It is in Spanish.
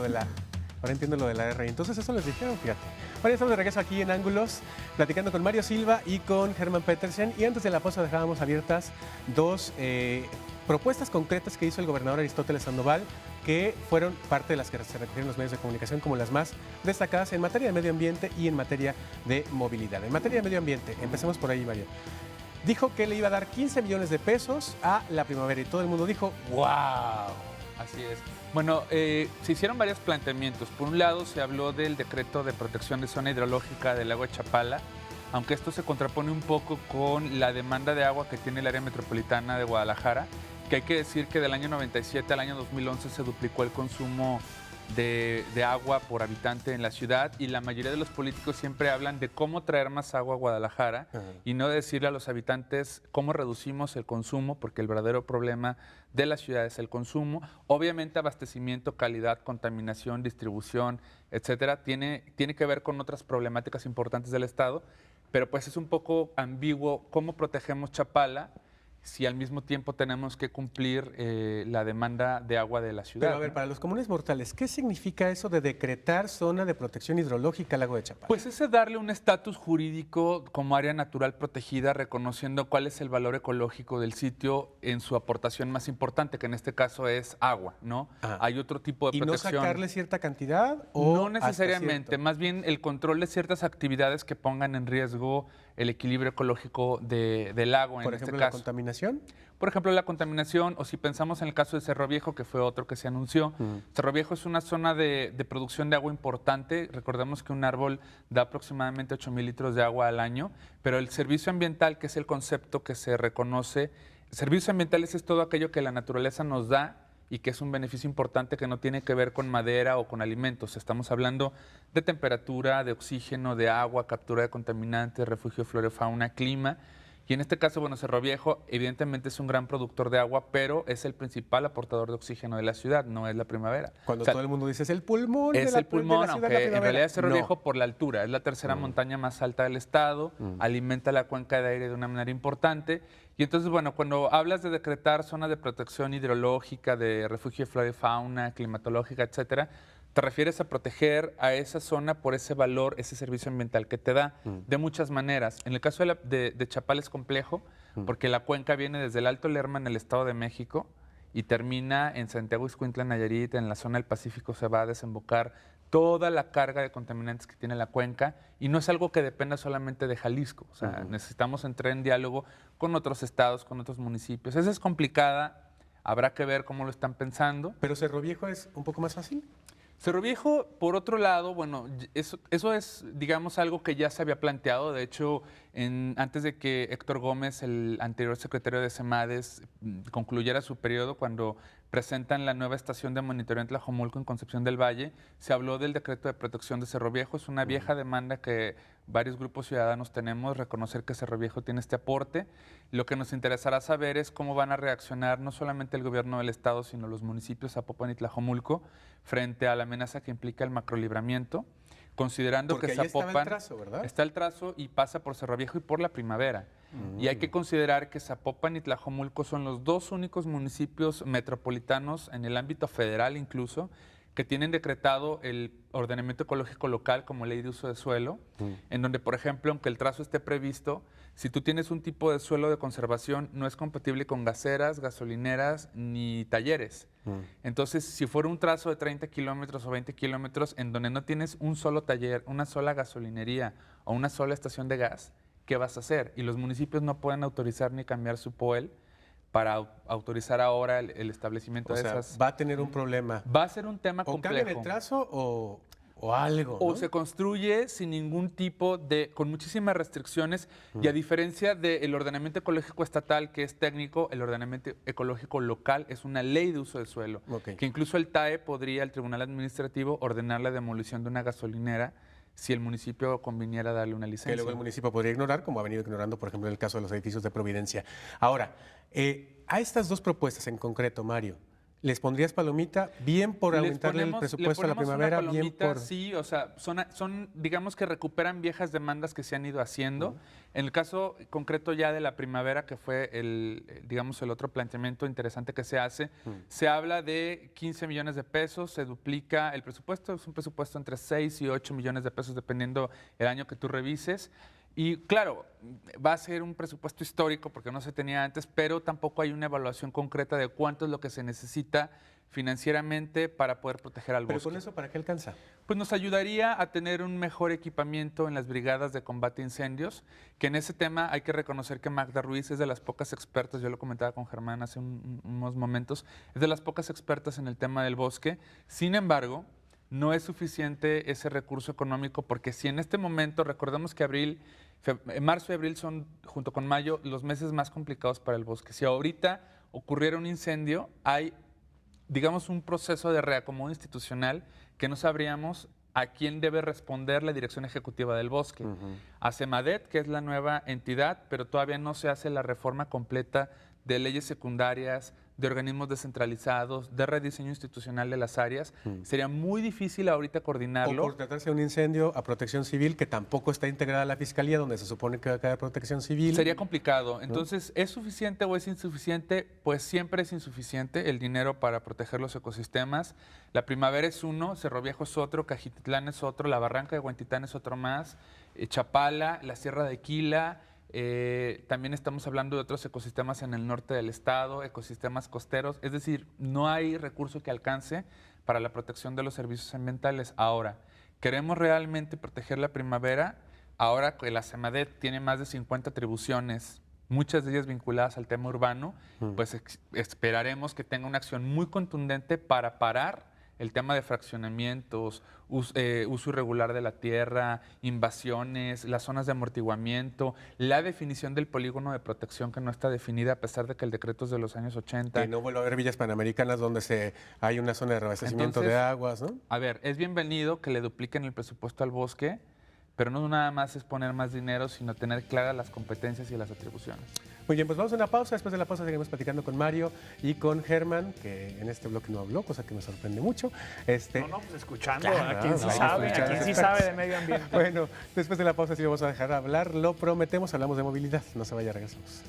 lo de la... Ahora entiendo lo de la R. Entonces eso les dijeron, fíjate. Bueno, estamos de regreso aquí en Ángulos, platicando con Mario Silva y con Germán Petersen. Y antes de la pausa dejábamos abiertas dos propuestas concretas que hizo el gobernador Aristóteles Sandoval, que fueron parte de las que se recogieron en los medios de comunicación como las más destacadas en materia de medio ambiente y en materia de movilidad. En materia de medio ambiente, empecemos por ahí, Mario. Dijo que le iba a dar 15 millones de pesos a la primavera y todo el mundo dijo, ¡wow! Así es. Bueno, se hicieron varios planteamientos. Por un lado, se habló del decreto de protección de zona hidrológica del lago de Chapala, aunque esto se contrapone un poco con la demanda de agua que tiene el área metropolitana de Guadalajara, que hay que decir que del año 97 al año 2011 se duplicó el consumo de agua por habitante en la ciudad, y la mayoría de los políticos siempre hablan de cómo traer más agua a Guadalajara y no decirle a los habitantes cómo reducimos el consumo, porque el verdadero problema de la ciudad es el consumo. Obviamente abastecimiento, calidad, contaminación, distribución, etcétera, tiene que ver con otras problemáticas importantes del Estado, pero pues es un poco ambiguo cómo protegemos Chapala si al mismo tiempo tenemos que cumplir la demanda de agua de la ciudad. Pero a ver, ¿no? para los comunes mortales, ¿qué significa eso de decretar zona de protección hidrológica al lago de Chapala? Pues ese darle un estatus jurídico como área natural protegida, reconociendo cuál es el valor ecológico del sitio en su aportación más importante, que en este caso es agua, ¿no? Hay otro tipo de ¿Y protección. no sacarle cierta cantidad? ¿O No necesariamente, más bien el control de ciertas actividades que pongan en riesgo el equilibrio ecológico del lago, por en ejemplo, este la caso. contaminación? Por ejemplo, la contaminación, o si pensamos en el caso de Cerro Viejo, que fue otro que se anunció. Cerro Viejo es una zona de producción de agua importante. Recordemos que un árbol da aproximadamente 8,000 litros de agua al año, pero el servicio ambiental, que es el concepto que se reconoce, servicios ambientales es todo aquello que la naturaleza nos da y que es un beneficio importante que no tiene que ver con madera o con alimentos. Estamos hablando de temperatura, de oxígeno, de agua, captura de contaminantes, refugio de flora y fauna, clima. Y en este caso, bueno, Cerro Viejo evidentemente es un gran productor de agua, pero es el principal aportador de oxígeno de la ciudad, no es la primavera. Cuando O sea, todo el mundo dice es el pulmón es el pulmón, de la ciudad, aunque la en primavera. realidad es Cerro No. Viejo por la altura, es la tercera montaña más alta del estado, alimenta la cuenca de aire de una manera importante. Y entonces, bueno, cuando hablas de decretar zona de protección hidrológica, de refugio de flora y fauna, climatológica, etcétera, te refieres a proteger a esa zona por ese valor, ese servicio ambiental que te da, de muchas maneras. En el caso de Chapala es complejo, porque la cuenca viene desde el Alto Lerma en el Estado de México y termina en Santiago Ixcuintla, Nayarit, en la zona del Pacífico se va a desembocar toda la carga de contaminantes que tiene la cuenca, y no es algo que dependa solamente de Jalisco. O sea, necesitamos entrar en diálogo con otros estados, con otros municipios. Esa es complicada, habrá que ver cómo lo están pensando. ¿Pero Cerro Viejo es un poco más fácil? Cerro Viejo, por otro lado, bueno, eso es, digamos, algo que ya se había planteado. De hecho, antes de que Héctor Gómez, el anterior secretario de SEMADES, concluyera su periodo, cuando presentan la nueva estación de monitoreo en Tlajomulco, en Concepción del Valle, se habló del decreto de protección de Cerro Viejo. Es una vieja demanda que varios grupos ciudadanos tenemos, reconocer que Cerro Viejo tiene este aporte. Lo que nos interesará saber es cómo van a reaccionar no solamente el gobierno del estado, sino los municipios Zapopan y Tlajomulco frente a la amenaza que implica el macrolibramiento, considerando Porque que ahí estaba Zapopan el trazo, ¿verdad? está el trazo y pasa por Cerro Viejo y por la primavera. Y hay que considerar que Zapopan y Tlajomulco son los dos únicos municipios metropolitanos en el ámbito federal incluso que tienen decretado el ordenamiento ecológico local como ley de uso de suelo, en donde, por ejemplo, aunque el trazo esté previsto, si tú tienes un tipo de suelo de conservación, no es compatible con gaseras, gasolineras ni talleres. Entonces, si fuera un trazo de 30 kilómetros o 20 kilómetros en donde no tienes un solo taller, una sola gasolinería o una sola estación de gas, ¿qué vas a hacer? Y los municipios no pueden autorizar ni cambiar su POEL para autorizar ahora el establecimiento de esas. Va a tener un problema. Va a ser un tema O complejo. cambian el trazo o algo, O ¿no? se construye sin ningún tipo con muchísimas restricciones, y a diferencia del ordenamiento ecológico estatal, que es técnico, el ordenamiento ecológico local es una ley de uso de suelo, que incluso el TAE podría, el Tribunal Administrativo, ordenar la demolición de una gasolinera si el municipio conviniera darle una licencia. Que luego el municipio podría ignorar, como ha venido ignorando, por ejemplo, en el caso de los edificios de Providencia. Ahora, a estas dos propuestas en concreto, Mario, ¿Les pondrías palomita bien por aumentarle el presupuesto a la primavera? Bien por... Sí, o sea, digamos que recuperan viejas demandas que se han ido haciendo. En el caso concreto ya de la primavera, que fue digamos, el otro planteamiento interesante que se hace, se habla de 15 millones de pesos, se duplica el presupuesto, es un presupuesto entre 6 y 8 millones de pesos, dependiendo el año que tú revises. Y claro, va a ser un presupuesto histórico porque no se tenía antes, pero tampoco hay una evaluación concreta de cuánto es lo que se necesita financieramente para poder proteger al bosque. ¿Pero con eso para qué alcanza? Pues nos ayudaría a tener un mejor equipamiento en las brigadas de combate a incendios, que en ese tema hay que reconocer que Magda Ruiz es de las pocas expertas, yo lo comentaba con Germán hace unos momentos, es de las pocas expertas en el tema del bosque. Sin embargo, no es suficiente ese recurso económico porque si en este momento, recordemos que marzo y abril son, junto con mayo, los meses más complicados para el bosque. Si ahorita ocurriera un incendio, hay, digamos, un proceso de reacomodo institucional que no sabríamos a quién debe responder la Dirección Ejecutiva del Bosque. A CEMADET, que es la nueva entidad, pero todavía no se hace la reforma completa de leyes secundarias, de organismos descentralizados, de rediseño institucional de las áreas. Sería muy difícil ahorita coordinarlo. O por tratarse de un incendio a Protección Civil, que tampoco está integrada a la Fiscalía, donde se supone que va a caer Protección Civil. Sería complicado. Entonces, ¿es suficiente o es insuficiente? Pues siempre es insuficiente el dinero para proteger los ecosistemas. La primavera es uno, Cerro Viejo es otro, Cajititlán es otro, la Barranca de Huentitán es otro más, Chapala, la Sierra de Quila. También estamos hablando de otros ecosistemas en el norte del estado, ecosistemas costeros, es decir, no hay recurso que alcance para la protección de los servicios ambientales. Ahora, ¿queremos realmente proteger la primavera? Ahora que la CEMADET tiene más de 50 atribuciones, muchas de ellas vinculadas al tema urbano, pues esperaremos que tenga una acción muy contundente para parar el tema de fraccionamientos, uso irregular de la tierra, invasiones, las zonas de amortiguamiento, la definición del polígono de protección que no está definida a pesar de que el decreto es de los años 80. Que no vuelva a haber villas panamericanas donde hay una zona de reabastecimiento de aguas, ¿no? A ver, es bienvenido que le dupliquen el presupuesto al bosque, pero no nada más es poner más dinero, sino tener claras las competencias y las atribuciones. Muy bien, pues vamos a una pausa. Después de la pausa seguimos platicando con Mario y con Germán, que en este bloque no habló, cosa que me sorprende mucho. Pues escuchando Claro, a quien sí sabe, a quien sí sabe de medio ambiente. Bueno, después de la pausa sí vamos a dejar hablar, lo prometemos, hablamos de movilidad. No se vaya, regresamos.